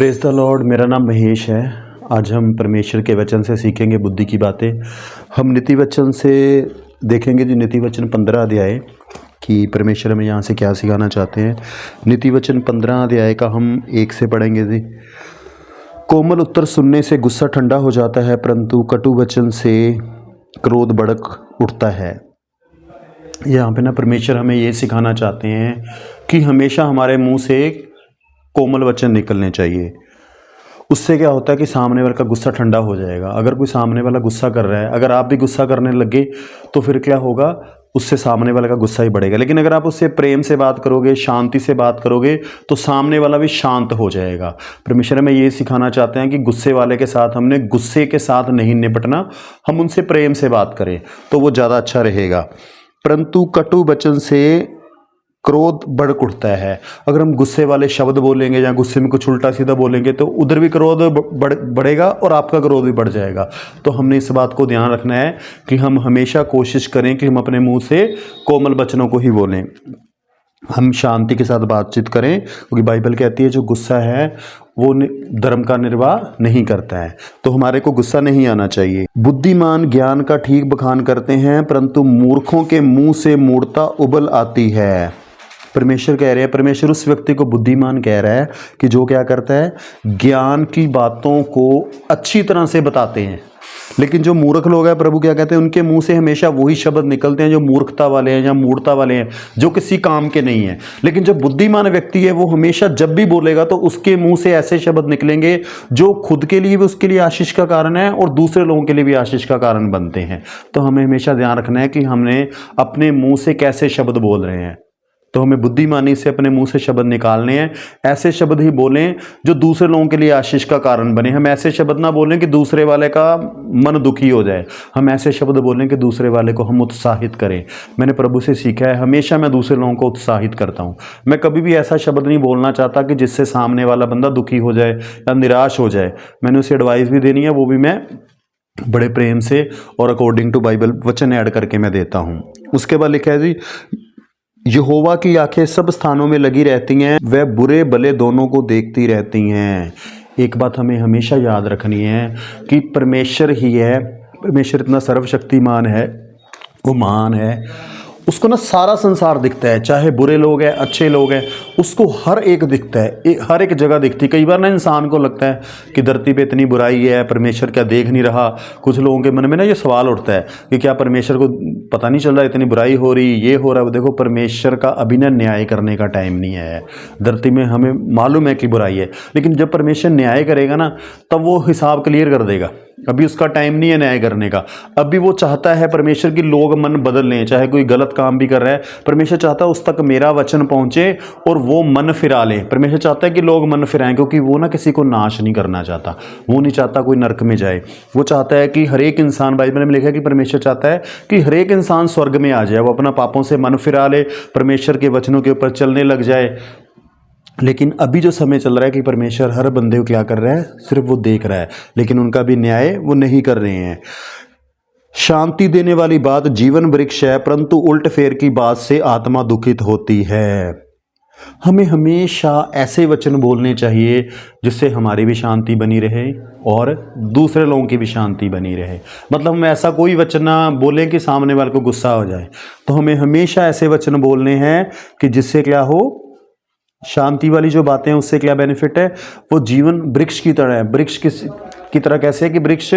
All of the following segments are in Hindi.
Praise the Lord. मेरा नाम महेश है। आज हम परमेश्वर के वचन से सीखेंगे बुद्धि की बातें। हम नीति वचन से देखेंगे जी, नीति वचन 15 अध्याय कि परमेश्वर हमें यहाँ से क्या सिखाना चाहते हैं। नीति वचन 15 अध्याय का हम 1 से पढ़ेंगे जी। कोमल उत्तर सुनने से गुस्सा ठंडा हो जाता है, परंतु कटु वचन से क्रोध भड़क उठता है। यहाँ पे ना परमेश्वर हमें ये सिखाना चाहते हैं कि हमेशा हमारे मुंह से कोमल वचन निकलने चाहिए। उससे क्या होता है कि सामने वाले का गुस्सा ठंडा हो जाएगा। अगर कोई सामने वाला गुस्सा कर रहा है, अगर आप भी गुस्सा करने लगे तो फिर क्या होगा, उससे सामने वाले का गुस्सा ही बढ़ेगा। लेकिन अगर आप उससे प्रेम से बात करोगे, शांति से बात करोगे, तो सामने वाला भी शांत हो जाएगा। परमेश्वर में ये सिखाना चाहते हैं कि गुस्से वाले के साथ हमने गुस्से के साथ नहीं निपटना, हम उनसे प्रेम से बात करें तो वो ज़्यादा अच्छा रहेगा। परंतु कटु वचन से क्रोध भड़क उठता है। अगर हम गुस्से वाले शब्द बोलेंगे या गुस्से में कुछ उल्टा सीधा बोलेंगे तो उधर भी क्रोध बढ़ेगा और आपका क्रोध भी बढ़ जाएगा। तो हमने इस बात को ध्यान रखना है कि हम हमेशा कोशिश करें कि हम अपने मुंह से कोमल वचनों को ही बोलें, हम शांति के साथ बातचीत करें, क्योंकि बाइबल कहती है जो गुस्सा है वो धर्म का निर्वाह नहीं करता है। तो हमारे को गुस्सा नहीं आना चाहिए। बुद्धिमान ज्ञान का ठीक बखान करते हैं, परंतु मूर्खों के मुंह से मूर्खता उबल आती है। परमेश्वर कह रहे हैं, परमेश्वर उस व्यक्ति को बुद्धिमान कह रहा है कि जो क्या करता है, ज्ञान की बातों को अच्छी तरह से बताते हैं। लेकिन जो मूर्ख लोग हैं, प्रभु क्या कहते हैं, उनके मुंह से हमेशा वही शब्द निकलते हैं जो मूर्खता वाले हैं या मूर्खता वाले हैं, जो किसी काम के नहीं है। लेकिन जो बुद्धिमान व्यक्ति है वो हमेशा जब भी बोलेगा तो उसके मुंह से ऐसे शब्द निकलेंगे जो खुद के लिए भी उसके लिए आशीष का कारण है और दूसरे लोगों के लिए भी आशीष का कारण बनते हैं। तो हमें हमेशा ध्यान रखना है कि हमने अपने मुंह से कैसे शब्द बोल रहे हैं। तो हमें बुद्धिमानी से अपने मुंह से शब्द निकालने हैं। ऐसे शब्द ही बोलें जो दूसरे लोगों के लिए आशीष का कारण बने। हम ऐसे शब्द ना बोलें कि दूसरे वाले का मन दुखी हो जाए। हम ऐसे शब्द बोलें कि दूसरे वाले को हम उत्साहित करें। मैंने प्रभु से सीखा है, हमेशा मैं दूसरे लोगों को उत्साहित करता हूँ। मैं कभी भी ऐसा शब्द नहीं बोलना चाहता कि जिससे सामने वाला बंदा दुखी हो जाए या निराश हो जाए। मैंने उसे एडवाइस भी देनी है, वो भी मैं बड़े प्रेम से और अकॉर्डिंग टू बाइबल वचन ऐड करके मैं देता हूँ। उसके बाद लिखा है जी, यहोवा की आंखें सब स्थानों में लगी रहती हैं, वह बुरे भले दोनों को देखती रहती हैं। एक बात हमें हमेशा याद रखनी है कि परमेश्वर ही है। परमेश्वर इतना सर्वशक्तिमान है, वो महान है। उसको ना सारा संसार दिखता है, चाहे बुरे लोग हैं अच्छे लोग हैं, उसको हर एक दिखता है, हर एक जगह दिखती है। कई बार ना इंसान को लगता है कि धरती पे इतनी बुराई है, परमेश्वर क्या देख नहीं रहा। कुछ लोगों के मन में ना ये सवाल उठता है कि क्या परमेश्वर को पता नहीं चल रहा, इतनी बुराई हो रही, ये हो रहा है। देखो, परमेश्वर का अभी ना न्याय करने का टाइम नहीं है। धरती में हमें मालूम है कि बुराई है, लेकिन जब परमेश्वर न्याय करेगा ना तब वो हिसाब क्लियर कर देगा। अभी उसका टाइम नहीं है न्याय करने का। अभी वो चाहता है परमेश्वर की लोग मन बदल लें, चाहे कोई गलत काम भी कर रहा है। परमेश्वर चाहता है उस तक मेरा वचन पहुंचे और वो मन फिरा ले। परमेश्वर चाहता है कि लोग मन फिराएं, क्योंकि वो ना किसी को नाश नहीं करना चाहता। वो नहीं चाहता कोई नरक में जाए। वो चाहता है कि हर एक इंसान, बाइबल में लिखा है कि परमेश्वर चाहता है कि हर एक इंसान स्वर्ग में आ जाए, वो अपना पापों से मन फिरा ले, परमेश्वर के वचनों के ऊपर चलने लग जाए। लेकिन अभी जो समय चल रहा है कि परमेश्वर हर बंदे को क्या कर रहा है, सिर्फ वो देख रहा है, लेकिन उनका भी न्याय वो नहीं कर रहे हैं। शांति देने वाली बात जीवन वृक्ष है, परंतु उल्ट फेर की बात से आत्मा दुखित होती है। हमें हमेशा ऐसे वचन बोलने चाहिए जिससे हमारी भी शांति बनी रहे और दूसरे लोगों की भी शांति बनी रहे। मतलब हम ऐसा कोई वचन ना बोलें कि सामने वाले को गुस्सा हो जाए। तो हमें हमेशा ऐसे वचन बोलने हैं कि जिससे क्या हो, शांति वाली जो बातें हैं उससे क्या बेनिफिट है, वो जीवन वृक्ष की तरह है। वृक्ष की तरह कैसे है कि वृक्ष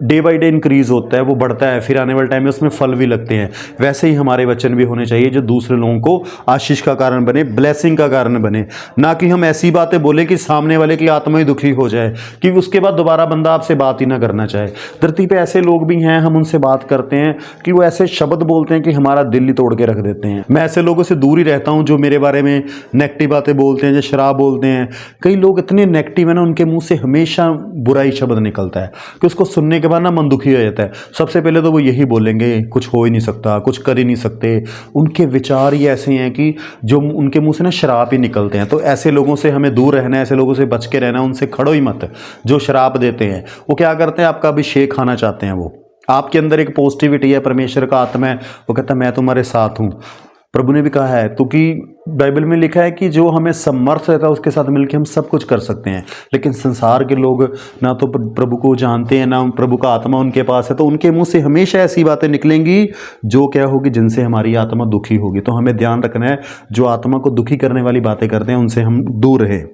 डे बाय डे इंक्रीज होता है, वो बढ़ता है, फिर आने वाले टाइम में उसमें फल भी लगते हैं। वैसे ही हमारे वचन भी होने चाहिए जो दूसरे लोगों को आशीष का कारण बने, ब्लेसिंग का कारण बने। ना कि हम ऐसी बातें बोले कि सामने वाले की आत्मा ही दुखी हो जाए कि उसके बाद दोबारा बंदा आपसे बात ही ना करना चाहे। धरती पे ऐसे लोग भी हैं, हम उनसे बात करते हैं कि वो ऐसे शब्द बोलते हैं कि हमारा दिल ही तोड़ के रख देते हैं। मैं ऐसे लोगों से दूर ही रहता हूँ जो मेरे बारे में नेगेटिव बातें बोलते हैं, जो शराब बोलते हैं। कई लोग इतने नेगेटिव है ना, उनके मुंह से हमेशा बुराई शब्द निकलता है कि उसको सुनने के बाद ना मन दुखी हो जाता है। सबसे पहले तो वो यही बोलेंगे, कुछ हो ही नहीं सकता, कुछ कर ही नहीं सकते। उनके विचार ही ऐसे हैं कि जो उनके मुंह से ना शराब ही निकलते हैं। तो ऐसे लोगों से हमें दूर रहना है, ऐसे लोगों से बच के रहना, उनसे खड़ो ही मत। जो शराब देते हैं वो क्या करते हैं, आपका अभिषेक खाना चाहते हैं। वो आपके अंदर एक पॉजिटिविटी है, परमेश्वर का आत्मा है, वो कहता है मैं तुम्हारे साथ हूँ। प्रभु ने भी कहा है, तो कि बाइबल में लिखा है कि जो हमें समर्थ रहता है उसके साथ मिलकर हम सब कुछ कर सकते हैं। लेकिन संसार के लोग ना तो प्रभु को जानते हैं, ना प्रभु का आत्मा उनके पास है, तो उनके मुंह से हमेशा ऐसी बातें निकलेंगी जो क्या होगी, जिनसे हमारी आत्मा दुखी होगी। तो हमें ध्यान रखना है, जो आत्मा को दुखी करने वाली बातें करते हैं उनसे हम दूर रहें।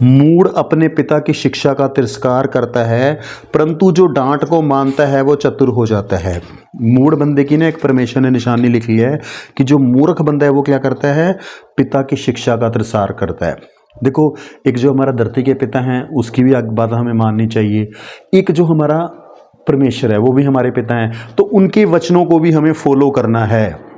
मूढ़ अपने पिता की शिक्षा का तिरस्कार करता है, परंतु जो डांट को मानता है वो चतुर हो जाता है। मूढ़ बंदे की ना एक परमेश्वर ने निशानी लिखी है कि जो मूर्ख बंदा है वो क्या करता है, पिता की शिक्षा का तिरस्कार करता है। देखो, एक जो हमारा धरती के पिता हैं उसकी भी बात हमें माननी चाहिए, एक जो हमारा परमेश्वर है वो भी हमारे पिता हैं, तो उनके वचनों को भी हमें फॉलो करना है।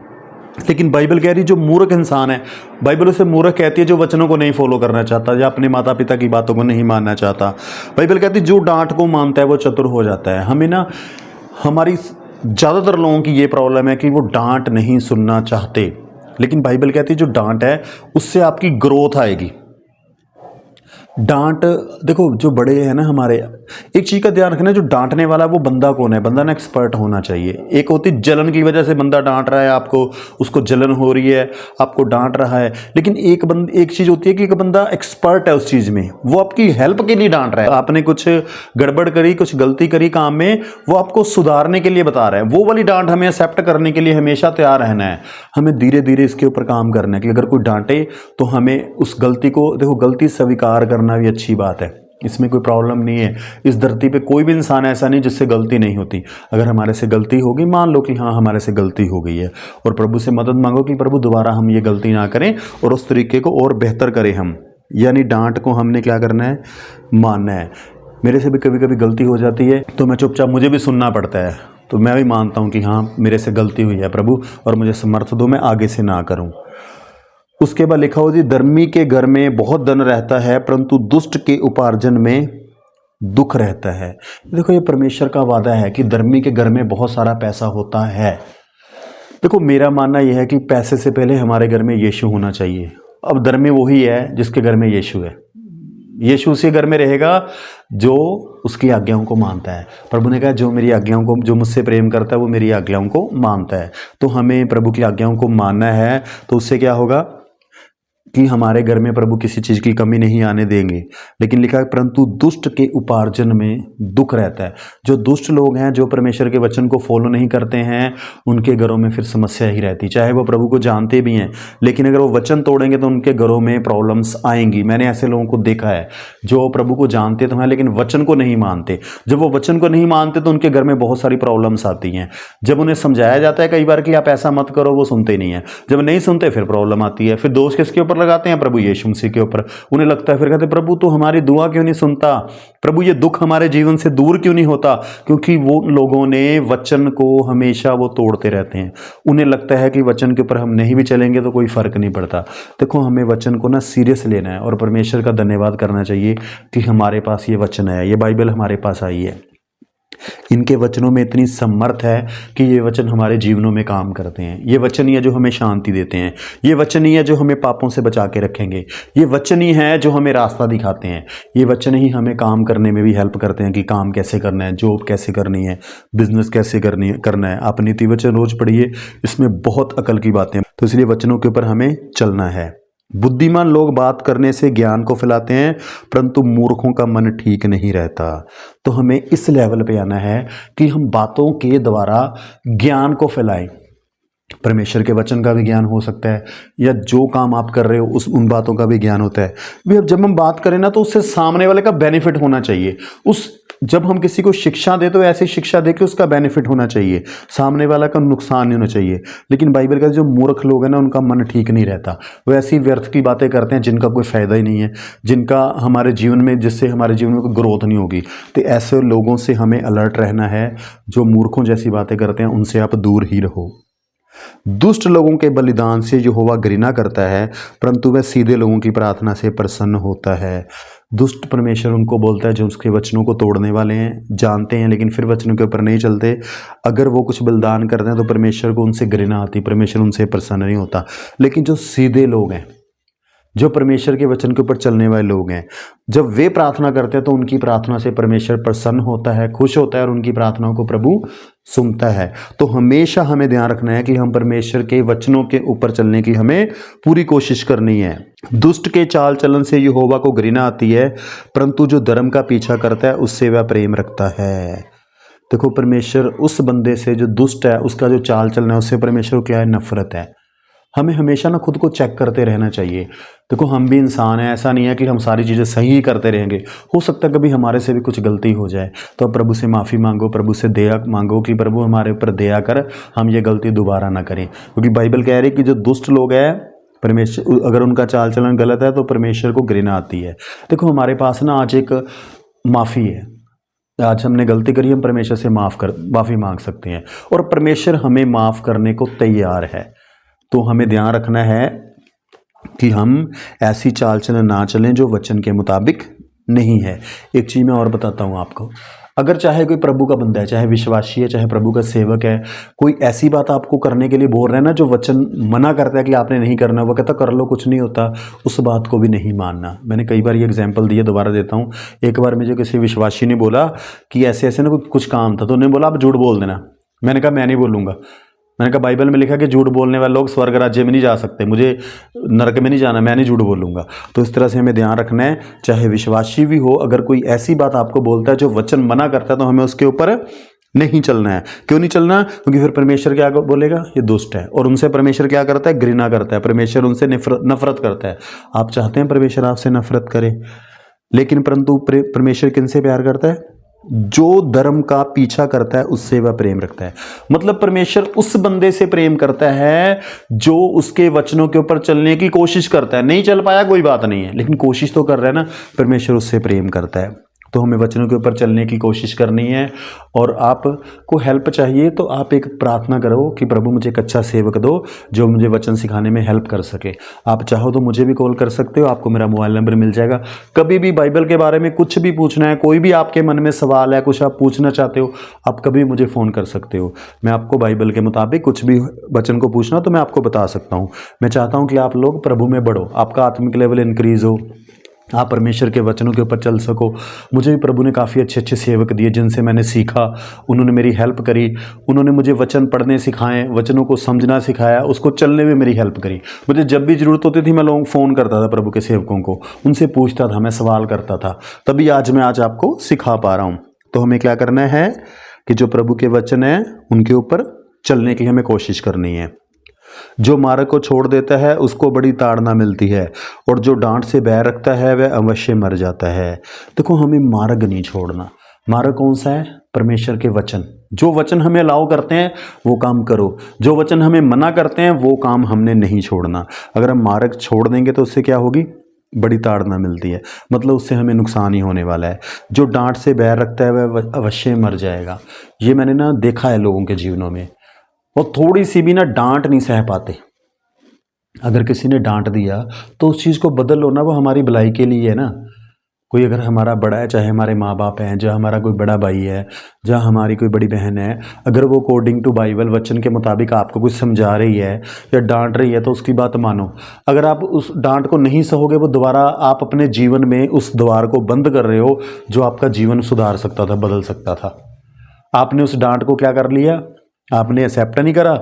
लेकिन बाइबल कह रही जो मूर्ख इंसान है, बाइबल उसे मूर्ख कहती है जो वचनों को नहीं फॉलो करना चाहता या अपने माता पिता की बातों को नहीं मानना चाहता। बाइबल कहती है जो डांट को मानता है वो चतुर हो जाता है। हमें ना, हमारी ज़्यादातर लोगों की ये प्रॉब्लम है कि वो डांट नहीं सुनना चाहते। लेकिन बाइबल कहती है जो डांट है उससे आपकी ग्रोथ आएगी। डांट, देखो जो बड़े हैं ना हमारे, एक चीज़ का ध्यान रखना, जो डांटने वाला है वो बंदा कौन है, बंदा ना एक्सपर्ट होना चाहिए। एक होती जलन की वजह से बंदा डांट रहा है आपको, उसको जलन हो रही है, आपको डांट रहा है। लेकिन एक चीज़ होती है कि एक बंदा एक्सपर्ट है उस चीज़ में, वो आपकी हेल्प के लिए डांट रहा है। आपने कुछ गड़बड़ करी, कुछ गलती करी काम में, वो आपको सुधारने के लिए बता रहा है। वो वाली डांट हमें एक्सेप्ट करने के लिए हमेशा तैयार रहना है। हमें धीरे धीरे इसके ऊपर काम करना है कि अगर कोई डांटे तो हमें उस गलती को, देखो गलती स्वीकार करना भी अच्छी बात है, इसमें कोई प्रॉब्लम नहीं है। इस धरती पे कोई भी इंसान ऐसा नहीं जिससे गलती नहीं होती। अगर हमारे से गलती होगी, मान लो कि हाँ हमारे से गलती हो गई है, और प्रभु से मदद मांगो कि प्रभु दोबारा हम ये गलती ना करें और उस तरीके को और बेहतर करें हम। यानी डांट को हमने क्या करना है, मानना है। मेरे से भी कभी कभी गलती हो जाती है तो मैं चुपचाप, मुझे भी सुनना पड़ता है, तो मैं भी मानता हूँ कि हाँ मेरे से गलती हुई है प्रभु, और मुझे समर्थ दो मैं आगे से ना करूँ। उसके बाद लिखा हो जी, धर्मी के घर में बहुत धन रहता है, परंतु दुष्ट के उपार्जन में दुख रहता है। देखो ये परमेश्वर का वादा है कि धर्मी के घर में बहुत सारा पैसा होता है। देखो मेरा मानना यह है कि पैसे से पहले हमारे घर में यीशु होना चाहिए। अब धर्मी वही है जिसके घर में यीशु है। यीशु उसी घर में रहेगा जो उसकी आज्ञाओं को मानता है। प्रभु ने कहा जो मेरी आज्ञाओं को, जो मुझसे प्रेम करता है वो मेरी आज्ञाओं को मानता है। तो हमें प्रभु की आज्ञाओं को मानना है, तो उससे क्या होगा कि हमारे घर में प्रभु किसी चीज़ की कमी नहीं आने देंगे। लेकिन लिखा है परंतु दुष्ट के उपार्जन में दुख रहता है। जो दुष्ट लोग हैं, जो परमेश्वर के वचन को फॉलो नहीं करते हैं, उनके घरों में फिर समस्या ही रहती, चाहे वो प्रभु को जानते भी हैं। लेकिन अगर वो वचन तोड़ेंगे तो उनके घरों में प्रॉब्लम्स आएंगी। मैंने ऐसे लोगों को देखा है जो प्रभु को जानते तो हैं लेकिन वचन को नहीं मानते। जब वो वचन को नहीं मानते तो उनके घर में बहुत सारी प्रॉब्लम्स आती हैं। जब उन्हें समझाया जाता है कई बार कि आप ऐसा मत करो, वो सुनते नहीं है। जब नहीं सुनते फिर प्रॉब्लम आती है। फिर दोष किसके ऊपर लगाते हैं, प्रभु यीशु मसीह के ऊपर। उन्हें लगता है, फिर कहते प्रभु तो हमारी दुआ क्यों नहीं सुनता, प्रभु ये दुख हमारे जीवन से दूर क्यों नहीं होता, क्योंकि वो लोगों ने वचन को हमेशा वो तोड़ते रहते हैं। उन्हें लगता है कि वचन के ऊपर हम नहीं भी चलेंगे तो कोई फर्क नहीं पड़ता। देखो हमें वचन को ना सीरियस लेना है और परमेश्वर का धन्यवाद करना चाहिए कि हमारे पास ये वचन है, ये बाइबल हमारे पास आई है। इनके वचनों में इतनी समर्थ है कि ये वचन हमारे जीवनों में काम करते हैं। ये वचन ही है जो हमें शांति देते हैं। ये वचन ही है जो हमें पापों से बचा के रखेंगे। ये वचन ही है जो हमें रास्ता दिखाते हैं। ये वचन ही हमें काम करने में भी हेल्प करते हैं कि काम कैसे करना है, जॉब कैसे करनी है, बिजनेस कैसे करना है। आप नीति वचन रोज पढ़िए, इसमें बहुत अकल की बातें। तो इसलिए वचनों के ऊपर हमें चलना है। बुद्धिमान लोग बात करने से ज्ञान को फैलाते हैं, परंतु मूर्खों का मन ठीक नहीं रहता। तो हमें इस लेवल पे आना है कि हम बातों के द्वारा ज्ञान को फैलाएं। परमेश्वर के वचन का भी ज्ञान हो सकता है, या जो काम आप कर रहे हो उन बातों का भी ज्ञान होता है। भी अब जब हम बात करें ना तो उससे सामने वाले का बेनिफिट होना चाहिए। जब हम किसी को शिक्षा दे तो ऐसी शिक्षा दे कि उसका बेनिफिट होना चाहिए, सामने वाला का नुकसान नहीं होना चाहिए। लेकिन बाइबल का जो मूर्ख लोग हैं ना, उनका मन ठीक नहीं रहता। वो ऐसी व्यर्थ की बातें करते हैं जिनका कोई फायदा ही नहीं है, जिनका हमारे जीवन में, जिससे हमारे जीवन में कोई ग्रोथ नहीं होगी। तो ऐसे लोगों से हमें अलर्ट रहना है। जो मूर्खों जैसी बातें करते हैं उनसे आप दूर ही रहो। दुष्ट लोगों के बलिदान से यहोवा घृणा करता है, परंतु वह सीधे लोगों की प्रार्थना से प्रसन्न होता है। दुष्ट परमेश्वर उनको बोलता है जो उसके वचनों को तोड़ने वाले हैं, जानते हैं लेकिन फिर वचनों के ऊपर नहीं चलते। अगर वो कुछ बलिदान करते हैं तो परमेश्वर को उनसे घृणा आती, परमेश्वर उनसे प्रसन्न नहीं होता। लेकिन जो सीधे लोग हैं, जो परमेश्वर के वचन के ऊपर चलने वाले लोग हैं, जब वे प्रार्थना करते हैं तो उनकी प्रार्थना से परमेश्वर प्रसन्न होता है, खुश होता है और उनकी प्रार्थनाओं को प्रभु सुनता है। तो हमेशा हमें ध्यान रखना है कि हम परमेश्वर के वचनों के ऊपर चलने की हमें पूरी कोशिश करनी है। दुष्ट के चाल चलन से यहोवा को घृणा आती है, परंतु जो धर्म का पीछा करता है उससे वह प्रेम रखता है। देखो, परमेश्वर उस बंदे से जो दुष्ट है, उसका जो चाल चलन है, उससे परमेश्वर को क्या है? नफरत है। हमें हमेशा ना खुद को चेक करते रहना चाहिए। देखो, हम भी इंसान हैं, ऐसा नहीं है कि हम सारी चीज़ें सही ही करते रहेंगे। हो सकता है कभी हमारे से भी कुछ गलती हो जाए, तो प्रभु से माफ़ी मांगो, प्रभु से दया मांगो कि प्रभु हमारे ऊपर दया कर, हम ये गलती दोबारा ना करें। क्योंकि बाइबल कह रही है कि जो दुष्ट लोग हैं, परमेश्वर अगर उनका चाल चलन गलत है तो परमेश्वर को घृणा आती है। देखो, हमारे पास ना आज एक माफ़ी है। आज हमने गलती करी, हम परमेश्वर से माफ़ी मांग सकते हैं और परमेश्वर हमें माफ़ करने को तैयार है। तो हमें ध्यान रखना है कि हम ऐसी चाल चलन ना चलें जो वचन के मुताबिक नहीं है। एक चीज़ मैं और बताता हूँ आपको, अगर चाहे कोई प्रभु का बंदा है, चाहे विश्वासी है, चाहे प्रभु का सेवक है, कोई ऐसी बात आपको करने के लिए बोल रहा है ना जो वचन मना करता है कि आपने नहीं करना, वो कहता कर लो कुछ नहीं होता, उस बात को भी नहीं मानना। मैंने कई बार ये एग्जाम्पल दिया, दोबारा देता हूँ। एक बार मुझे किसी विश्वासी ने बोला कि ऐसे ऐसे ना कुछ काम था, तो उन्होंने बोला आप झूठ बोल देना। मैंने कहा मैं नहीं बोलूँगा। मैंने कहा बाइबल में लिखा कि झूठ बोलने वाले लोग स्वर्ग राज्य में नहीं जा सकते, मुझे नरक में नहीं जाना, मैं नहीं झूठ बोलूँगा। तो इस तरह से हमें ध्यान रखना है, चाहे विश्वासी भी हो, अगर कोई ऐसी बात आपको बोलता है जो वचन मना करता है तो हमें उसके ऊपर नहीं चलना है। क्यों नहीं चलना? क्योंकि फिर परमेश्वर क्या बोलेगा? ये दुष्ट है, और उनसे परमेश्वर क्या करता है? घृणा करता है। परमेश्वर उनसे नफरत करता है। आप चाहते हैं परमेश्वर आपसे नफरत करे, लेकिन परंतु परमेश्वर किनसे प्यार करता है? जो धर्म का पीछा करता है उससे वह प्रेम रखता है। मतलब परमेश्वर उस बंदे से प्रेम करता है जो उसके वचनों के ऊपर चलने की कोशिश करता है। नहीं चल पाया कोई बात नहीं है, लेकिन कोशिश तो कर रहा है ना, परमेश्वर उससे प्रेम करता है। तो हमें वचनों के ऊपर चलने की कोशिश करनी है। और आपको हेल्प चाहिए तो आप एक प्रार्थना करो कि प्रभु मुझे एक अच्छा सेवक दो जो मुझे वचन सिखाने में हेल्प कर सके। आप चाहो तो मुझे भी कॉल कर सकते हो, आपको मेरा मोबाइल नंबर मिल जाएगा। कभी भी बाइबल के बारे में कुछ भी पूछना है, कोई भी आपके मन में सवाल है, कुछ आप पूछना चाहते हो, आप कभी मुझे फ़ोन कर सकते हो। मैं आपको बाइबल के मुताबिक कुछ भी वचन को पूछना तो मैं आपको बता सकता हूँ। मैं चाहता हूँ कि आप लोग प्रभु में बढ़ो, आपका आत्मिक लेवल इंक्रीज़ हो, आप परमेश्वर के वचनों के ऊपर चल सको। मुझे भी प्रभु ने काफ़ी अच्छे अच्छे सेवक दिए जिनसे मैंने सीखा, उन्होंने मेरी हेल्प करी, उन्होंने मुझे वचन पढ़ने सिखाए, वचनों को समझना सिखाया, उसको चलने में मेरी हेल्प करी। मुझे जब भी ज़रूरत होती थी मैं लोगों को फ़ोन करता था, प्रभु के सेवकों को, उनसे पूछता था, मैं सवाल करता था, तभी आज मैं आपको सिखा पा रहा हूँ। तो हमें क्या करना है कि जो प्रभु के वचन हैं उनके ऊपर चलने की हमें कोशिश करनी है। जो मार्ग को छोड़ देता है उसको बड़ी ताड़ना मिलती है, और जो डांट से बैर रखता है वह अवश्य मर जाता है। देखो, हमें मार्ग नहीं छोड़ना। मार्ग कौन सा है? परमेश्वर के वचन। जो वचन हमें अलाउ करते हैं वो काम करो, जो वचन हमें मना करते हैं वो काम हमने नहीं छोड़ना। अगर हम मार्ग छोड़ देंगे तो उससे क्या होगी? बड़ी ताड़ना मिलती है, मतलब उससे हमें नुकसान ही होने वाला है। जो डांट से बैर रखता है वह अवश्य मर जाएगा। ये मैंने ना देखा है लोगों के जीवनों में, और थोड़ी सी भी ना डांट नहीं सह पाते। अगर किसी ने डांट दिया तो उस चीज़ को बदल लो ना, वो हमारी भलाई के लिए है ना। कोई अगर हमारा बड़ा है, चाहे हमारे माँ बाप हैं, जहाँ हमारा कोई बड़ा भाई है, जहाँ हमारी कोई बड़ी बहन है, अगर वो अकॉर्डिंग टू बाइबल वचन के मुताबिक आपको कुछ समझा रही है या डांट रही है तो उसकी बात मानो। अगर आप उस डांट को नहीं सहोगे, वो दोबारा आप अपने जीवन में उस द्वार को बंद कर रहे हो जो आपका जीवन सुधार सकता था, बदल सकता था। आपने उस डांट को क्या कर लिया? आपने एक्सेप्ट नहीं करा।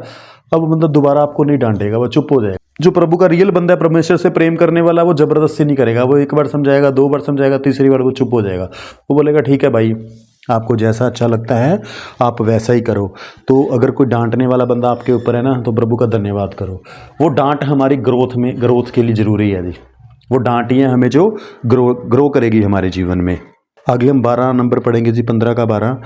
अब मतलब दोबारा आपको नहीं डांटेगा, वो चुप हो जाएगा। जो प्रभु का रियल बंदा है, परमेश्वर से प्रेम करने वाला, वो जबरदस्ती नहीं करेगा। वो एक बार समझाएगा, 2 बार समझाएगा, तीसरी बार वो चुप हो जाएगा। वो बोलेगा ठीक है भाई, आपको जैसा अच्छा लगता है आप वैसा ही करो। तो अगर कोई डांटने वाला बंदा आपके ऊपर है ना, तो प्रभु का धन्यवाद करो। वो डांट हमारी ग्रोथ के लिए ज़रूरी है जी। वो डांट ही है हमें जो ग्रो करेगी हमारे जीवन में। आगे हम 12 नंबर पढ़ेंगे जी, 15 का 12।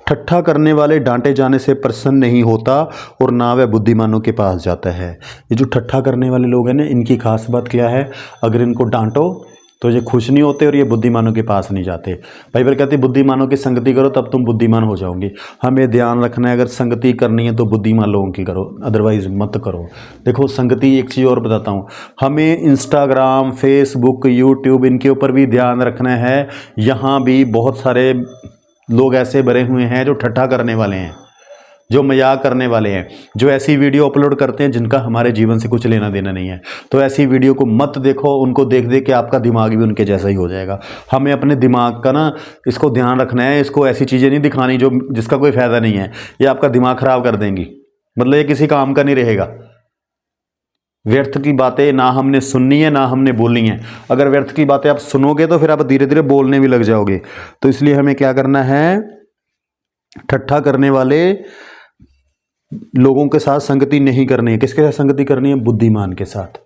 ठट्ठा करने वाले डांटे जाने से प्रसन्न नहीं होता और ना वह बुद्धिमानों के पास जाता है। ये जो ठट्ठा करने वाले लोग हैं ना, इनकी खास बात क्या है? अगर इनको डांटो तो ये खुश नहीं होते और ये बुद्धिमानों के पास नहीं जाते। बाइबल कहती है बुद्धिमानों की संगति करो तब तुम बुद्धिमान हो जाओगे। हमें ध्यान रखना है, अगर संगति करनी है तो बुद्धिमान लोगों की करो, अदरवाइज मत करो। देखो संगति, एक चीज़ और बताता हूँ, हमें इंस्टाग्राम, फेसबुक, यूट्यूब, इनके ऊपर भी ध्यान रखना है। यहाँ भी बहुत सारे लोग ऐसे भरे हुए हैं जो ठट्ठा करने वाले हैं। जो मजाक करने वाले हैं, जो ऐसी वीडियो अपलोड करते हैं जिनका हमारे जीवन से कुछ लेना देना नहीं है, तो ऐसी वीडियो को मत देखो। उनको देख देख के आपका दिमाग भी उनके जैसा ही हो जाएगा। हमें अपने दिमाग का ना इसको ध्यान रखना है, इसको ऐसी चीज़ें नहीं दिखानी जो जिसका कोई फ़ायदा नहीं है। ये आपका दिमाग ख़राब कर देंगी, मतलब ये किसी काम का नहीं रहेगा। व्यर्थ की बातें ना हमने सुननी है ना हमने बोलनी है। अगर व्यर्थ की बातें आप सुनोगे तो फिर आप धीरे धीरे बोलने भी लग जाओगे। तो इसलिए हमें क्या करना है, ठट्ठा करने वाले लोगों के साथ संगति नहीं करनी है। किसके साथ संगति करनी है? बुद्धिमान के साथ।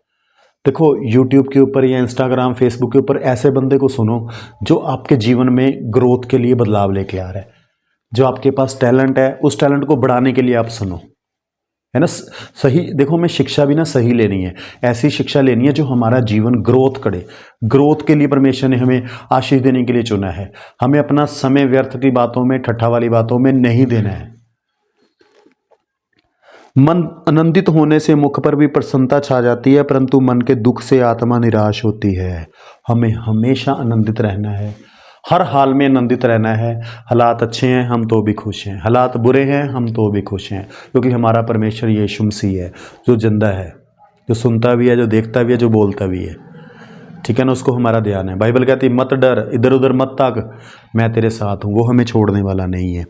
देखो यूट्यूब के ऊपर या इंस्टाग्राम फेसबुक के ऊपर ऐसे बंदे को सुनो जो आपके जीवन में ग्रोथ के लिए बदलाव लेके आ रहा है। जो आपके पास टैलेंट है उस टैलेंट को बढ़ाने के लिए आप सुनो, है ना। सही देखो, हमें शिक्षा भी ना सही लेनी है, ऐसी शिक्षा लेनी है जो हमारा जीवन ग्रोथ करे। ग्रोथ के लिए परमेश्वर ने हमें आशीष देने के लिए चुना है। हमें अपना समय व्यर्थ की बातों में, ठट्ठा वाली बातों में नहीं देना है। मन आनंदित होने से मुख पर भी प्रसन्नता छा जाती है, परंतु मन के दुख से आत्मा निराश होती है। हमें हमेशा आनंदित रहना है, हर हाल में आनंदित रहना है। हालात अच्छे हैं हम तो भी खुश हैं, हालात बुरे हैं हम तो भी खुश हैं, क्योंकि हमारा परमेश्वर यीशु मसीह है जो जिंदा है, जो सुनता भी है, जो देखता भी है, जो बोलता भी है। ठीक है ना, उसको हमारा ध्यान है। बाइबल कहती है मत डर, इधर उधर मत ताक, मैं तेरे साथ हूँ। वो हमें छोड़ने वाला नहीं है।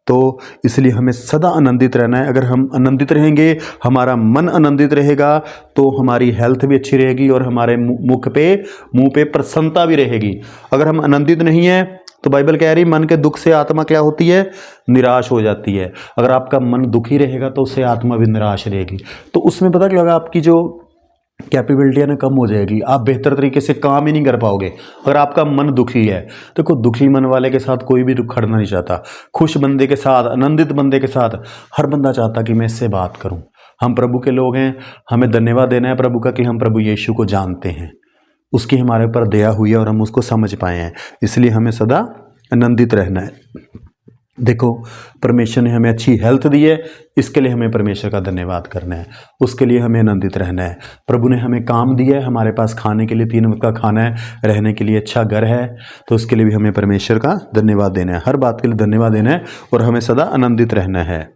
तो इसलिए हमें सदा आनंदित रहना है। अगर हम आनंदित रहेंगे, हमारा मन आनंदित रहेगा, तो हमारी हेल्थ भी अच्छी रहेगी और हमारे मुंह पे प्रसन्नता भी रहेगी। अगर हम आनंदित नहीं हैं तो बाइबल कह रही मन के दुख से आत्मा क्या होती है? निराश हो जाती है। अगर आपका मन दुखी रहेगा तो उससे आत्मा भी निराश रहेगी। तो उसमें पता क्या होगा, आपकी जो कैपेबिलिटी है ना कम हो जाएगी, आप बेहतर तरीके से काम ही नहीं कर पाओगे अगर आपका मन दुखी है। देखो दुखी मन वाले के साथ कोई भी खड़ना नहीं चाहता। खुश बंदे के साथ, आनंदित बंदे के साथ हर बंदा चाहता कि मैं इससे बात करूं। हम प्रभु के लोग हैं, हमें धन्यवाद देना है प्रभु का कि हम प्रभु यीशु को जानते हैं, उसकी हमारे ऊपर दया हुई है और हम उसको समझ पाए हैं। इसलिए हमें सदा आनंदित रहना है। देखो परमेश्वर ने हमें अच्छी हेल्थ दी है, इसके लिए हमें परमेश्वर का धन्यवाद करना है, उसके लिए हमें आनंदित रहना है। प्रभु ने हमें काम दिया है, हमारे पास खाने के लिए 3 वक्त का खाना है, रहने के लिए अच्छा घर है, तो उसके लिए भी हमें परमेश्वर का धन्यवाद देना है। हर बात के लिए धन्यवाद देना है और हमें सदा आनंदित रहना है।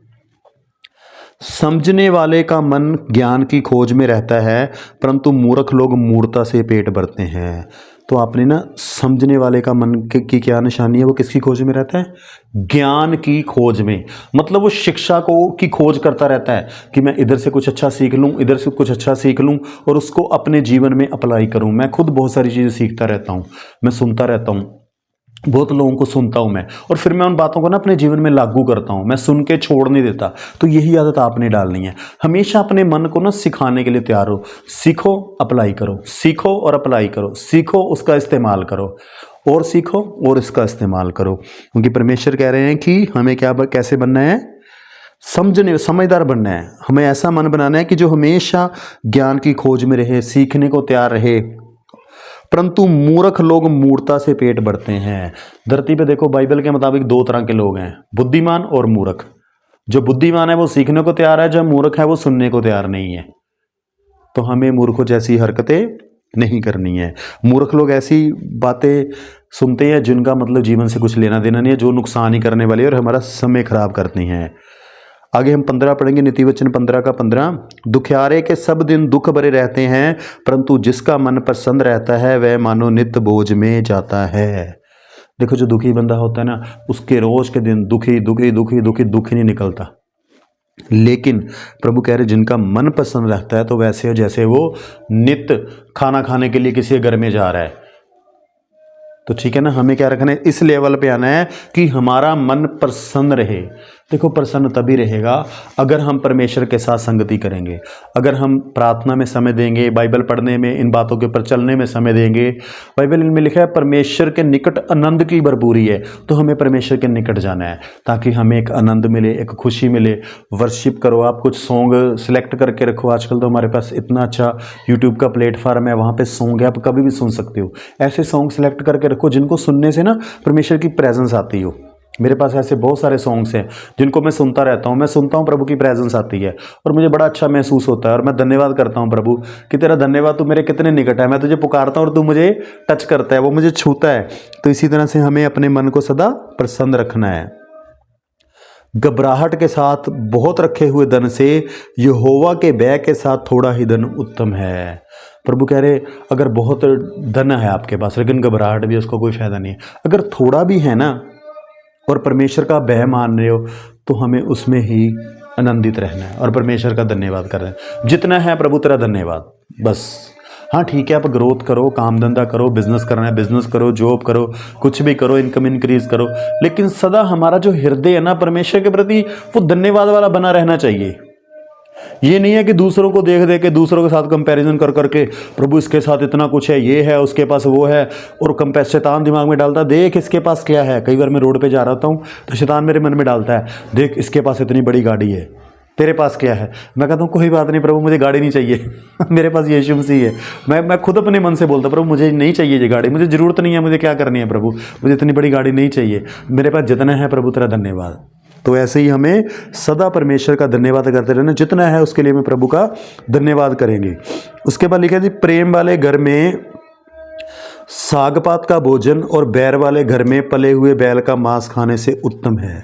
समझने वाले का मन ज्ञान की खोज में रहता है, परंतु मूर्ख लोग मूर्खता से पेट भरते हैं। तो आपने ना, समझने वाले का मन की क्या निशानी है? वो किसकी खोज में रहता है? ज्ञान की खोज में। मतलब वो शिक्षा की खोज करता रहता है कि मैं इधर से कुछ अच्छा सीख लूँ, इधर से कुछ अच्छा सीख लूँ और उसको अपने जीवन में अप्लाई करूँ। मैं खुद बहुत सारी चीज़ें सीखता रहता हूँ, मैं सुनता रहता हूँ, बहुत लोगों को सुनता हूं मैं, और फिर मैं उन बातों को ना अपने जीवन में लागू करता हूं। मैं सुन के छोड़ नहीं देता। तो यही आदत आपने डालनी है। हमेशा अपने मन को ना सिखाने के लिए तैयार हो। सीखो, अप्लाई करो, सीखो और अप्लाई करो, सीखो उसका इस्तेमाल करो, और सीखो और इसका इस्तेमाल करो। क्योंकि परमेश्वर कह रहे हैं कि हमें कैसे बनना है? समझदार बनना है। हमें ऐसा मन बनाना है कि जो हमेशा ज्ञान की खोज में रहे, सीखने को तैयार रहे। परंतु मूर्ख लोग मूर्खता से पेट भरते हैं। धरती पे देखो बाइबल के मुताबिक 2 तरह के लोग हैं, बुद्धिमान और मूर्ख। जो बुद्धिमान है वो सीखने को तैयार है, जो मूर्ख है वो सुनने को तैयार नहीं है। तो हमें मूर्खों जैसी हरकतें नहीं करनी है। मूर्ख लोग ऐसी बातें सुनते हैं जिनका मतलब जीवन से कुछ लेना देना नहीं है, जो नुकसान ही करने वाली है और हमारा समय खराब करती हैं। आगे हम 15 पढ़ेंगे, नीति वचन 15 का 15। दुखियारे के सब दिन दुख भरे रहते हैं, परंतु जिसका मन प्रसन्न रहता है वह मानो नित्य बोझ में जाता है। देखो जो दुखी बंदा होता है ना, उसके रोज के दिन दुखी दुखी दुखी दुखी दुखी नहीं निकलता। लेकिन प्रभु कह रहे जिनका मन प्रसन्न रहता है तो वैसे हो जैसे वो नित्य खाना खाने के लिए किसी घर में जा रहा है। तो ठीक है ना, हमें क्या रखना है? इस लेवल पे आना है कि हमारा मन प्रसन्न रहे। देखो प्रसन्न तभी रहेगा अगर हम परमेश्वर के साथ संगति करेंगे, अगर हम प्रार्थना में समय देंगे, बाइबल पढ़ने में, इन बातों के ऊपर चलने में समय देंगे। बाइबल में लिखा है परमेश्वर के निकट आनंद की भरपूरी है, तो हमें परमेश्वर के निकट जाना है ताकि हमें एक आनंद मिले, एक खुशी मिले। वर्शिप करो, आप कुछ सॉन्ग सिलेक्ट करके रखो। आजकल तो हमारे पास इतना अच्छा यूट्यूब का प्लेटफॉर्म है, वहाँ पर सॉन्ग है, आप कभी भी सुन सकते हो। ऐसे सॉन्ग सिलेक्ट करके रखो जिनको सुनने से ना परमेश्वर की प्रेजेंस आती हो। मेरे पास ऐसे बहुत सारे सॉन्ग्स हैं जिनको मैं सुनता रहता हूँ। मैं सुनता हूँ, प्रभु की प्रेजेंस आती है और मुझे बड़ा अच्छा महसूस होता है और मैं धन्यवाद करता हूँ प्रभु कि तेरा धन्यवाद, तू मेरे कितने निकट है। मैं तुझे पुकारता हूँ और तू मुझे टच करता है, वो मुझे छूता है। तो इसी तरह से हमें अपने मन को सदा प्रसन्न रखना है। घबराहट के साथ बहुत रखे हुए धन से यहोवा के व्यय के साथ थोड़ा ही धन उत्तम है। प्रभु कह रहे अगर बहुत धन है आपके पास लेकिन घबराहट भी, उसको कोई फायदा नहीं है। अगर थोड़ा भी है ना और परमेश्वर का व्यय मान रहे हो तो हमें उसमें ही आनंदित रहना है और परमेश्वर का धन्यवाद कर रहे हैं। जितना है प्रभु तेरा धन्यवाद, बस। हाँ ठीक है, आप ग्रोथ करो, काम धंधा करो, बिजनेस करना है बिजनेस करो, जॉब करो, कुछ भी करो, इनकम इंक्रीज करो, लेकिन सदा हमारा जो हृदय है ना परमेश्वर के प्रति वो धन्यवाद वाला बना रहना चाहिए। ये नहीं है कि दूसरों को देख देख के दूसरों के साथ कंपैरिजन कर करके प्रभु इसके साथ इतना कुछ है, ये है, उसके पास वो है, और शैतान दिमाग में डालता है देख इसके पास क्या है। कई बार मैं रोड पे जा रहा हूँ तो शैतान मेरे मन में डालता है देख इसके पास इतनी बड़ी गाड़ी है, तेरे पास क्या है। मैं कहता हूँ कोई बात नहीं प्रभु, मुझे गाड़ी नहीं चाहिए मेरे पास यीशु मसीह है। मैं खुद अपने मन से बोलता प्रभु मुझे नहीं चाहिए ये गाड़ी, मुझे ज़रूरत नहीं है, मुझे क्या करनी है प्रभु, मुझे इतनी बड़ी गाड़ी नहीं चाहिए, मेरे पास जितना है प्रभु तेरा धन्यवाद। तो ऐसे ही हमें सदा परमेश्वर का धन्यवाद करते रहना, जितना है उसके लिए हमें प्रभु का धन्यवाद करेंगे। उसके बाद लिखा है जी, प्रेम वाले घर में सागपात का भोजन और बैर वाले घर में पले हुए बैल का मांस खाने से उत्तम है।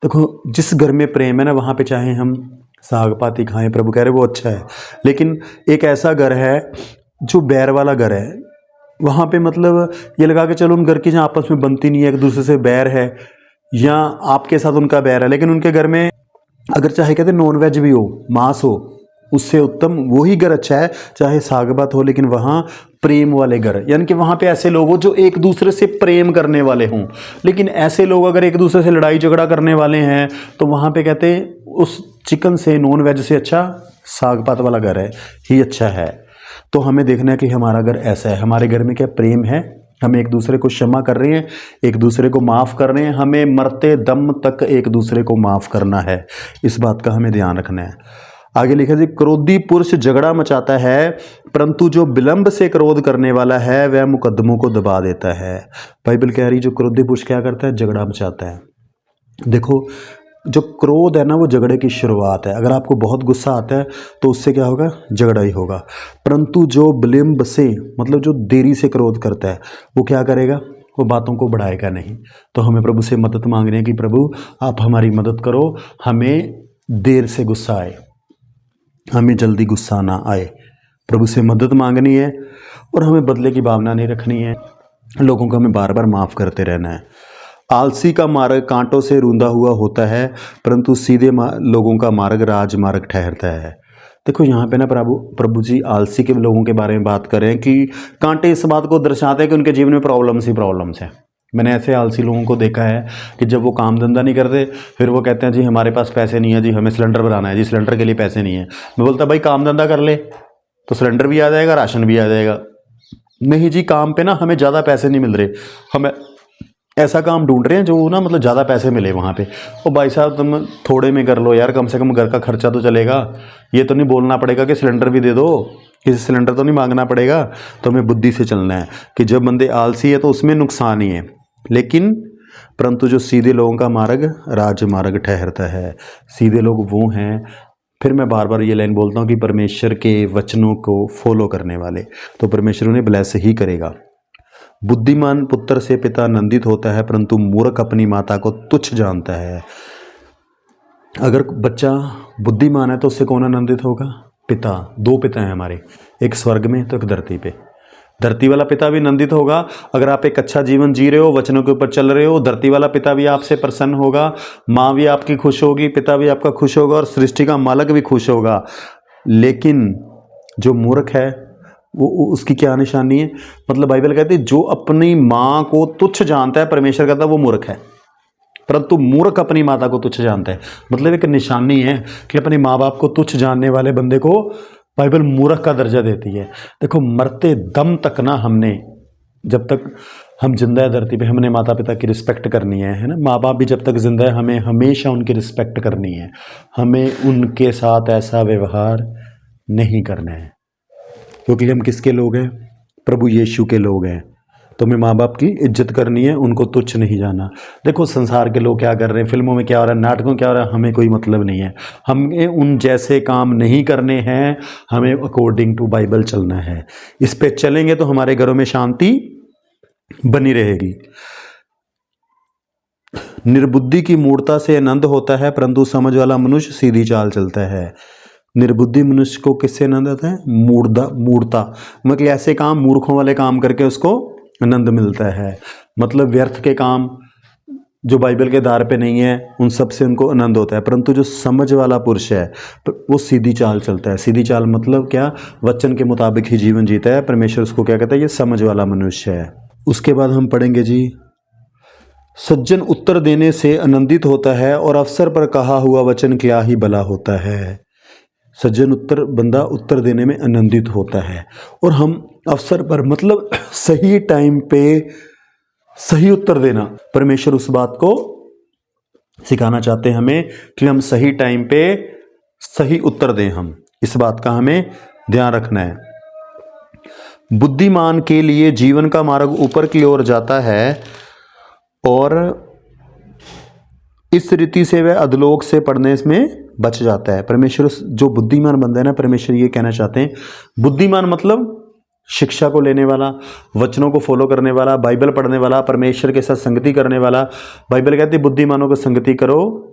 देखो जिस घर में प्रेम है ना वहाँ पे चाहे हम साग पात ही खाएं, प्रभु कह रहे वो अच्छा है। लेकिन एक ऐसा घर है जो बैर वाला घर है, वहाँ पे मतलब ये लगा के चलो उन घर की जहाँ आपस में बनती नहीं है, एक दूसरे से बैर है या आपके साथ उनका बैर है, लेकिन उनके घर में अगर चाहे कहते नॉन वेज भी हो, मांस हो, उससे उत्तम वही घर अच्छा है, चाहे साग बात हो, लेकिन वहाँ प्रेम वाले घर, यानी कि वहाँ पे ऐसे लोग हो जो एक दूसरे से प्रेम करने वाले हों। लेकिन ऐसे लोग अगर एक दूसरे से लड़ाई झगड़ा करने वाले हैं तो वहाँ पे कहते उस चिकन से, नॉन वेज से अच्छा साग पात वाला घर है ही अच्छा है। तो हमें देखना है कि हमारा घर ऐसा है, हमारे घर में क्या प्रेम है, हम एक दूसरे को क्षमा कर रहे हैं, एक दूसरे को माफ़ कर रहे हैं, हमें मरते दम तक एक दूसरे को माफ़ करना है, इस बात का हमें ध्यान रखना है। आगे लिखा जी, क्रोधी पुरुष झगड़ा मचाता है परंतु जो विलंब से क्रोध करने वाला है वह मुकद्दमों को दबा देता है। बाइबल कह रही जो क्रोधी पुरुष क्या करता है, झगड़ा मचाता है। देखो जो क्रोध है ना वो झगड़े की शुरुआत है। अगर आपको बहुत गुस्सा आता है तो उससे क्या होगा, झगड़ा ही होगा। परंतु जो विलंब से मतलब जो देरी से क्रोध करता है वो क्या करेगा, वो बातों को बढ़ाएगा नहीं। तो हमें प्रभु से मदद मांगनी है कि प्रभु आप हमारी मदद करो, हमें देर से गुस्सा आए, हमें जल्दी गुस्सा ना आए। प्रभु से मदद मांगनी है और हमें बदले की भावना नहीं रखनी है, लोगों को हमें बार बार माफ़ करते रहना है। आलसी का मार्ग कांटों से रूंधा हुआ होता है परंतु सीधे लोगों का मार्ग राजमार्ग ठहरता है। देखो यहाँ पे ना प्रभु जी आलसी के लोगों के बारे में बात करें कि कांटे इस बात को दर्शाते हैं कि उनके जीवन में प्रॉब्लम्स हैं। मैंने ऐसे आलसी लोगों को देखा है कि जब वो काम धंधा नहीं करते फिर वो कहते हैं जी हमारे पास पैसे नहीं है, जी हमें सिलेंडर बनाना है, जी सिलेंडर के लिए पैसे नहीं है। मैं बोलता भाई काम धंधा कर ले तो सिलेंडर भी आ जाएगा, राशन भी आ जाएगा। नहीं जी, काम पे ना हमें ज़्यादा पैसे नहीं मिल रहे, हमें ऐसा काम ढूंढ रहे हैं जो ना मतलब ज़्यादा पैसे मिले वहाँ पे। ओ भाई साहब तुम थोड़े में कर लो यार, कम से कम घर का खर्चा तो चलेगा। ये तो नहीं बोलना पड़ेगा कि सिलेंडर भी दे दो, किसी सिलेंडर तो नहीं मांगना पड़ेगा। तो हमें बुद्धि से चलना है कि जब बंदे आलसी है तो उसमें नुकसान ही है, लेकिन परंतु जो सीधे लोगों का मार्ग राजमार्ग ठहरता है। सीधे लोग वो हैं, फिर मैं बार बार ये लाइन बोलता हूँ कि परमेश्वर के वचनों को फॉलो करने वाले, तो परमेश्वर उन्हें ब्लेस ही करेगा। बुद्धिमान पुत्र से पिता आनंदित होता है परंतु मूर्ख अपनी माता को तुच्छ जानता है। अगर बच्चा बुद्धिमान है तो उससे कौन आनंदित होगा, पिता। दो पिता हैं हमारे, एक स्वर्ग में तो एक धरती पे। धरती वाला पिता भी आनंदित होगा अगर आप एक अच्छा जीवन जी रहे हो, वचनों के ऊपर चल रहे हो। धरती वाला पिता भी आपसे प्रसन्न होगा, माँ भी आपकी खुश होगी, पिता भी आपका खुश होगा और सृष्टि का मालिक भी खुश होगा। लेकिन जो मूर्ख है वो उसकी क्या निशानी है, मतलब बाइबल कहती है जो अपनी माँ को तुच्छ जानता है, परमेश्वर कहता है वो मूर्ख है, परंतु मूर्ख अपनी माता को तुच्छ जानता है। मतलब एक निशानी है कि अपने माँ बाप को तुच्छ जानने वाले बंदे को बाइबल मूर्ख का दर्जा देती है। देखो मरते दम तक ना हमने, जब तक हम जिंदा है धरती पे, हमने माता पिता की रिस्पेक्ट करनी है ना। माँ बाप भी जब तक जिंदा है हमें हमेशा उनकी रिस्पेक्ट करनी है, हमें उनके साथ ऐसा व्यवहार नहीं करना है, क्योंकि हम किसके लोग हैं, प्रभु यीशु के लोग हैं। तो हमें माँ बाप की इज्जत करनी है, उनको तुच्छ नहीं जाना। देखो संसार के लोग क्या कर रहे हैं, फिल्मों में क्या हो रहा है, नाटकों क्या हो रहा है, हमें कोई मतलब नहीं है। हमें उन जैसे काम नहीं करने हैं, हमें अकॉर्डिंग टू बाइबल चलना है। इस पे चलेंगे तो हमारे घरों में शांति बनी रहेगी। निर्बुद्धि की मूर्खता से आनंद होता है, परंतु समझ वाला मनुष्य सीधी चाल चलता है। निर्बुद्धि मनुष्य को किससे आनंद आता है? मूर्खता, मतलब ऐसे काम, मूर्खों वाले काम करके उसको आनंद मिलता है। मतलब व्यर्थ के काम जो बाइबल के आधार पे नहीं है, उन सब से उनको आनंद होता है। परंतु जो समझ वाला पुरुष है वो सीधी चाल चलता है। सीधी चाल मतलब क्या? वचन के मुताबिक ही जीवन जीता है। परमेश्वर उसको क्या कहता है? ये समझ वाला मनुष्य है। उसके बाद हम पढ़ेंगे जी, सज्जन उत्तर देने से आनंदित होता है और अवसर पर कहा हुआ वचन क्या ही भला होता है। सज्जन बंदा उत्तर देने में आनंदित होता है, और हम अवसर पर मतलब सही टाइम पे सही उत्तर देना, परमेश्वर उस बात को सिखाना चाहते हैं हमें कि हम सही टाइम पे सही उत्तर दें। हम इस बात का हमें ध्यान रखना है। बुद्धिमान के लिए जीवन का मार्ग ऊपर की ओर जाता है और इस रीति से वह अधलोक से पड़ने में बच जाता है। परमेश्वर जो बुद्धिमान बंदा है ना, परमेश्वर ये कहना चाहते हैं, बुद्धिमान मतलब शिक्षा को लेने वाला, वचनों को फॉलो करने वाला, बाइबल पढ़ने वाला, परमेश्वर के साथ संगति करने वाला। बाइबल कहती है बुद्धिमानों को संगति करो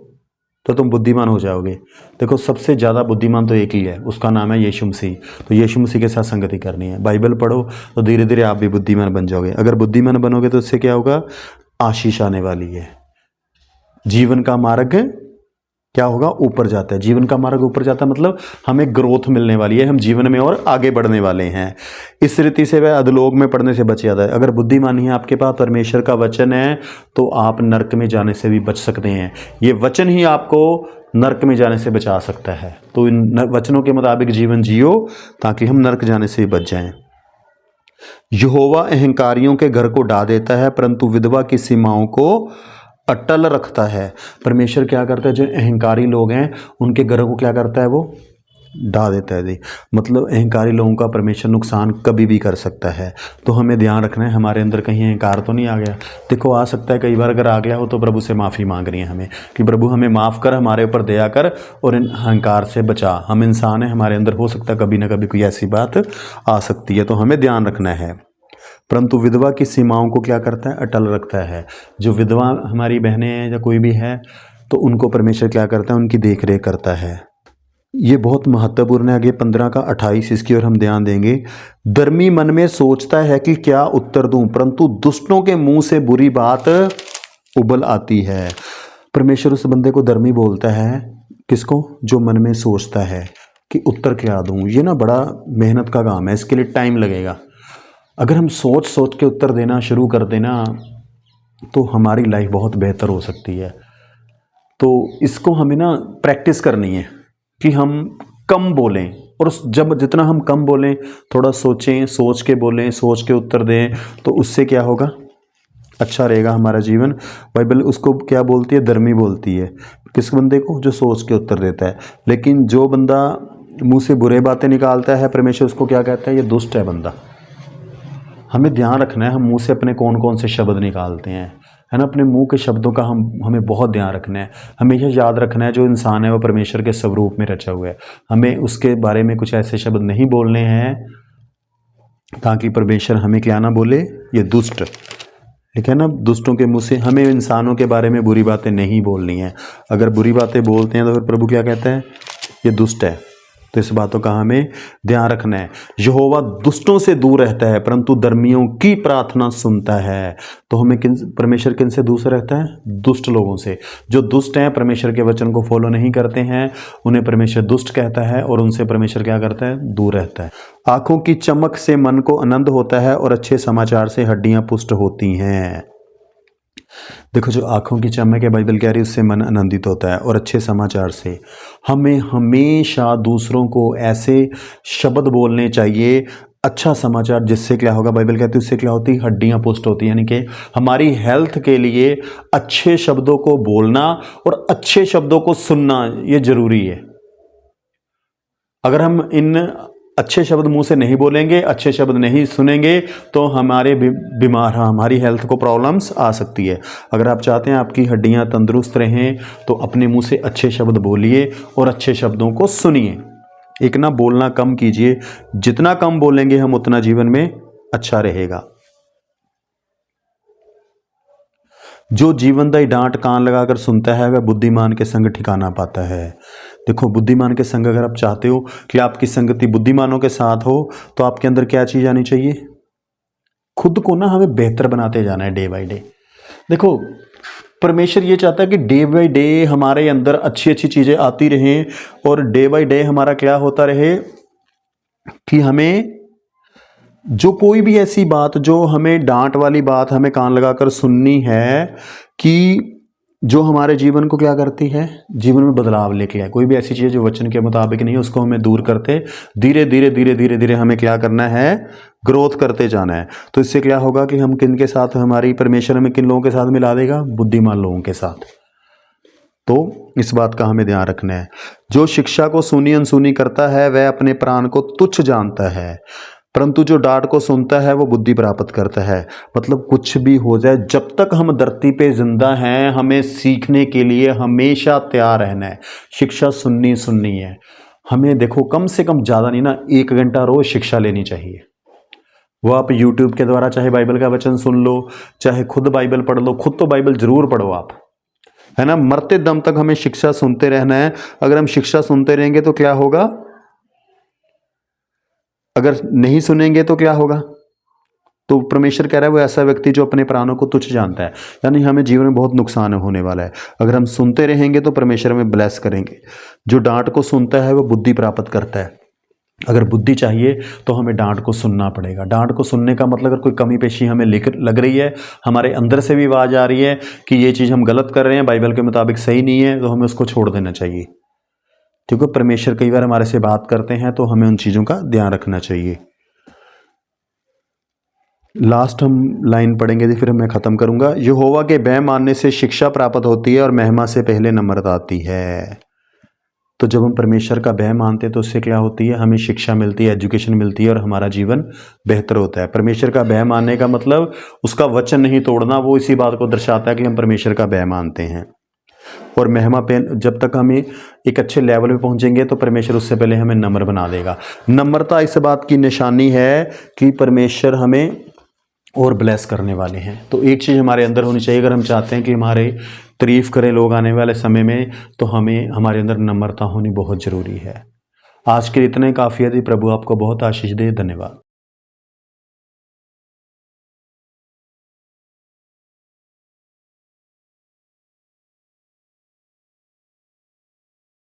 तो तुम बुद्धिमान हो जाओगे। देखो सबसे ज़्यादा बुद्धिमान तो एक ही है, उसका नाम है यीशु मसीह। तो यीशु मसीह के साथ संगति करनी है, बाइबल पढ़ो तो धीरे धीरे आप भी बुद्धिमान बन जाओगे। अगर बुद्धिमान बनोगे तो उससे क्या होगा? आशीष आने वाली है। जीवन का मार्ग क्या होगा? ऊपर जाता है। जीवन का मार्ग ऊपर जाता है मतलब हमें ग्रोथ मिलने वाली है, हम जीवन में और आगे बढ़ने वाले हैं। इस रीति से वह अधलोक में पड़ने से बच जाता है। अगर बुद्धिमानी है आपके पास, परमेश्वर का वचन है, तो आप नरक में जाने से भी बच सकते हैं। ये वचन ही आपको नरक में जाने से बचा सकता है। तो इन वचनों के मुताबिक जीवन जियो ताकि हम नरक जाने से भी बच जाएं। यहोवा अहंकारियों के घर को ढा देता है, परंतु विधवा की सीमाओं को अटल रखता है। परमेश्वर क्या करता है? जो अहंकारी लोग हैं उनके घरों को क्या करता है? वो ढा देता है जी। मतलब अहंकारी लोगों का परमेश्वर नुकसान कभी भी कर सकता है। तो हमें ध्यान रखना है हमारे अंदर कहीं अहंकार तो नहीं आ गया। देखो आ सकता है कई बार, अगर आ गया हो तो प्रभु से माफ़ी मांग रही है हमें कि प्रभु हमें माफ़ कर, हमारे ऊपर दया कर और इन अहंकार से बचा। हम इंसान हैं, हमारे अंदर हो सकता है कभी ना कभी कोई ऐसी बात आ सकती है, तो हमें ध्यान रखना है। परंतु विधवा की सीमाओं को क्या करता है? अटल रखता है। जो विधवा हमारी बहनें हैं या कोई भी है, तो उनको परमेश्वर क्या करता है? उनकी देख रेख करता है। ये बहुत महत्वपूर्ण है। आगे 15 का 28 इसकी ओर हम ध्यान देंगे। धर्मी मन में सोचता है कि क्या उत्तर दूं, परंतु दुष्टों के मुंह से बुरी बात उबल आती है। परमेश्वर उस बंदे को धर्मी बोलता है, किसको? जो मन में सोचता है कि उत्तर क्या दूं। ये ना बड़ा मेहनत का काम है, इसके लिए टाइम लगेगा। अगर हम सोच सोच के उत्तर देना शुरू कर देना तो हमारी लाइफ बहुत बेहतर हो सकती है। तो इसको हमें ना प्रैक्टिस करनी है कि हम कम बोलें, और जब जितना हम कम बोलें, थोड़ा सोचें, सोच के बोलें, सोच के उत्तर दें, तो उससे क्या होगा? अच्छा रहेगा हमारा जीवन। बाइबल उसको क्या बोलती है? धर्मी बोलती है। किस बंदे को? जो सोच के उत्तर देता है। लेकिन जो बंदा मुंह से बुरे बातें निकालता है, परमेश्वर उसको क्या कहता है? ये दुष्ट है बंदा। हमें ध्यान रखना है हम मुंह से अपने कौन कौन से शब्द निकालते हैं, है ना। अपने मुंह के शब्दों का हमें बहुत ध्यान रखना है। हमेशा याद रखना है जो इंसान है वो परमेश्वर के स्वरूप में रचा हुआ है। हमें उसके बारे में कुछ ऐसे शब्द नहीं बोलने हैं ताकि परमेश्वर हमें क्या ना बोले, ये दुष्ट, ठीक है ना। दुष्टों के मुंह से हमें इंसानों के बारे में बुरी बातें नहीं बोलनी है। अगर बुरी बातें बोलते हैं तो फिर प्रभु क्या कहता है? ये दुष्ट है। तो इस बातों का हमें ध्यान रखना है। यहोवा दुष्टों से दूर रहता है, परंतु धर्मियों की प्रार्थना सुनता है। तो हमें परमेश्वर किन से दूर रहता है? दुष्ट लोगों से। जो दुष्ट हैं, परमेश्वर के वचन को फॉलो नहीं करते हैं, उन्हें परमेश्वर दुष्ट कहता है और उनसे परमेश्वर क्या करता है? दूर रहता है। आंखों की चमक से मन को आनंद होता है और अच्छे समाचार से हड्डियां पुष्ट होती हैं। देखो जो आंखों की चमक है, बाइबल कह रही है, उससे मन आनंदित होता है, और अच्छे समाचार से। हमें हमेशा दूसरों को ऐसे शब्द बोलने चाहिए, अच्छा समाचार, जिससे क्या होगा? बाइबल कहती है उससे क्या होती है? हड्डियां पुष्ट होती है। यानी कि हमारी हेल्थ के लिए अच्छे शब्दों को बोलना और अच्छे शब्दों को सुनना ये जरूरी है। अगर हम इन अच्छे शब्द मुंह से नहीं बोलेंगे, अच्छे शब्द नहीं सुनेंगे, तो हमारे हमारी हेल्थ को प्रॉब्लम्स आ सकती है। अगर आप चाहते हैं आपकी हड्डियां तंदुरुस्त रहें, तो अपने मुंह से अच्छे शब्द बोलिए और अच्छे शब्दों को सुनिए। एक ना बोलना कम कीजिए। जितना कम बोलेंगे हम, उतना जीवन में अच्छा रहेगा। जो जीवनदायी डांट कान लगाकर सुनता है वह बुद्धिमान के संग ठिकाना पाता है। देखो, बुद्धिमान के संग अगर आप चाहते हो कि आपकी संगति बुद्धिमानों के साथ हो तो आपके अंदर क्या चीज़ आनी चाहिए? खुद को ना हमें बेहतर बनाते जाना है डे बाय डे। देखो, परमेश्वर ये चाहता है कि डे बाय डे हमारे अंदर अच्छी अच्छी चीज़ें आती रहें और डे बाय डे हमारा क्या होता रहे कि हमें जो कोई भी ऐसी बात जो हमें डांट वाली बात हमें कान लगाकर सुननी है कि जो हमारे जीवन को क्या करती है, जीवन में बदलाव लेके आए। कोई भी ऐसी चीज़ जो वचन के मुताबिक नहीं है उसको हमें दूर करते धीरे धीरे धीरे धीरे धीरे हमें क्या करना है, ग्रोथ करते जाना है। तो इससे क्या होगा कि हम किन के साथ, हमारी परमेश्वर हमें किन लोगों के साथ मिला देगा? बुद्धिमान लोगों के साथ। तो इस बात का हमें ध्यान रखना है। जो शिक्षा को सुनी अनसुनी करता है वह अपने प्राण को तुच्छ जानता है, परंतु जो डांट को सुनता है वो बुद्धि प्राप्त करता है। मतलब कुछ भी हो जाए, जब तक हम धरती पे जिंदा हैं हमें सीखने के लिए हमेशा तैयार रहना है। शिक्षा सुननी है हमें। देखो, कम से कम ज़्यादा नहीं ना, 1 घंटा रोज शिक्षा लेनी चाहिए। वो आप यूट्यूब के द्वारा चाहे बाइबल का वचन सुन लो, चाहे खुद बाइबल पढ़ लो। खुद तो बाइबल जरूर पढ़ो आप, है ना। मरते दम तक हमें शिक्षा सुनते रहना है। अगर हम शिक्षा सुनते रहेंगे तो क्या होगा? अगर नहीं सुनेंगे तो क्या होगा? तो परमेश्वर कह रहा है वो ऐसा व्यक्ति जो अपने प्राणों को तुच्छ जानता है, यानी हमें जीवन में बहुत नुकसान होने वाला है। अगर हम सुनते रहेंगे तो परमेश्वर हमें ब्लेस करेंगे। जो डांट को सुनता है वो बुद्धि प्राप्त करता है। अगर बुद्धि चाहिए तो हमें डांट को सुनना पड़ेगा। डांट को सुनने का मतलब अगर कोई कमी पेशी हमें लग रही है, हमारे अंदर से भी आवाज़ आ रही है कि ये चीज़ हम गलत कर रहे हैं, बाइबल के मुताबिक सही नहीं है, तो हमें उसको छोड़ देना चाहिए। क्योंकि परमेश्वर कई बार हमारे से बात करते हैं तो हमें उन चीज़ों का ध्यान रखना चाहिए। लास्ट हम लाइन पढ़ेंगे तो फिर मैं ख़त्म करूँगा। यहोवा के भय मानने से शिक्षा प्राप्त होती है और महिमा से पहले नम्रता आती है। तो जब हम परमेश्वर का भय मानते हैं तो उससे क्या होती है? हमें शिक्षा मिलती है, एजुकेशन मिलती है और हमारा जीवन बेहतर होता है। परमेश्वर का भय मानने का मतलब उसका वचन नहीं तोड़ना। वो इसी बात को दर्शाता है कि हम परमेश्वर का भय मानते हैं। और महिमा पे जब तक हमें एक अच्छे लेवल पे पहुंचेंगे तो परमेश्वर उससे पहले हमें नम्र बना देगा। नम्रता इस बात की निशानी है कि परमेश्वर हमें और ब्लेस करने वाले हैं। तो एक चीज़ हमारे अंदर होनी चाहिए, अगर हम चाहते हैं कि हमारे तारीफ़ करें लोग आने वाले समय में, तो हमें हमारे अंदर नम्रता होनी बहुत ज़रूरी है। आज के लिए इतना ही काफ़ी है। प्रभु आपको बहुत आशीष दे। धन्यवाद।